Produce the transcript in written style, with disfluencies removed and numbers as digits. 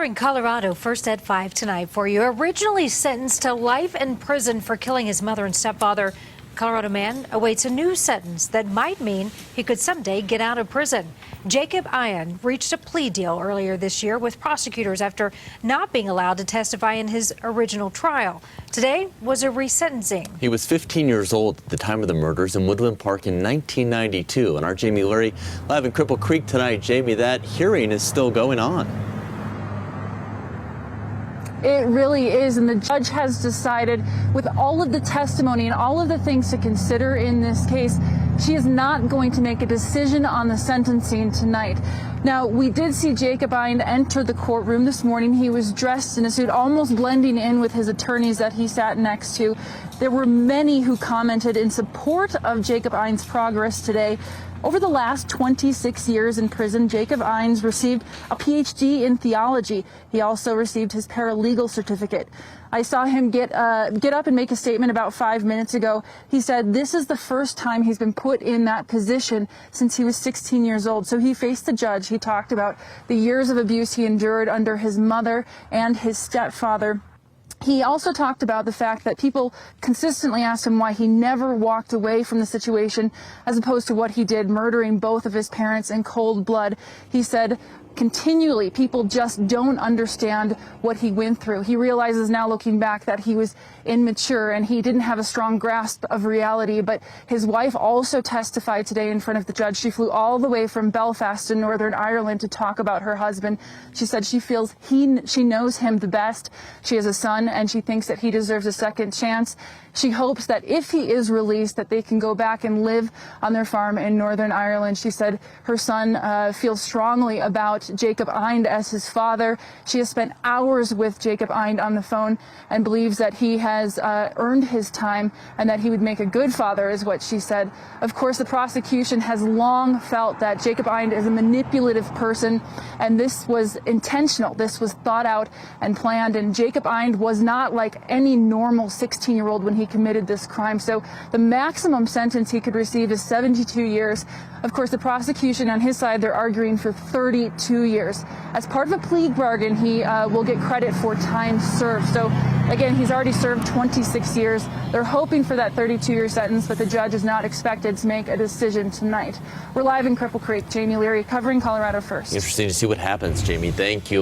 Covering Colorado first at 5 tonight for you. Originally sentenced to life in prison for killing his mother and stepfather, Colorado man awaits a new sentence that might mean he could someday get out of prison. Jacob Ian reached a plea deal earlier this year with prosecutors after not being allowed to testify in his original trial. Today was a resentencing. He was 15 years old at the time of the murders in Woodland Park in 1992. And our Jamie Leary live in Cripple Creek tonight. Jamie, that hearing is still going on. It really is, and the judge has decided, with all of the testimony and all of the things to consider in this case, she is not going to make a decision on the sentencing tonight. Now, we did see Jacob Ian enter the courtroom this morning. He was dressed in a suit, almost blending in with his attorneys that he sat next to. There were many who commented in support of Jacob Ian's progress today. Over the last 26 years in prison, Jacob Ian received a PhD in theology. He also received his paralegal certificate. I saw him get up and make a statement about 5 minutes ago. He said this is the first time he's been put in that position since he was 16 years old. So he faced the judge. He talked about the years of abuse he endured under his mother and his stepfather. He also talked about the fact that people consistently asked him why he never walked away from the situation as opposed to what he did, murdering both of his parents in cold blood. He said continually people just don't understand what he went through. He realizes now, looking back, that he was immature and he didn't have a strong grasp of reality. But his wife also testified today in front of the judge. She flew all the way from Belfast in Northern Ireland to talk about her husband. She said she feels she knows him the best. She has a son and she thinks that he deserves a second chance. She hopes that if he is released, that they can go back and live on their farm in Northern Ireland. She said her son feels strongly about Jacob Ian as his father. She has spent hours with Jacob Ian on the phone and believes that he has earned his time and that he would make a good father, is what she said. Of course, the prosecution has long felt that Jacob Ian is a manipulative person, and this was intentional. This was thought out and planned, and Jacob Ian was not like any normal 16-year-old when he committed this crime. So the maximum sentence he could receive is 72 years. Of course, the prosecution on his side, they're arguing for 32 years. As part of a plea bargain, he will get credit for time served. So again, he's already served 26 years. They're hoping for that 32-year sentence, but the judge is not expected to make a decision tonight. We're live in Cripple Creek. Jamie Leary covering Colorado First. Interesting to see what happens, Jamie. Thank you.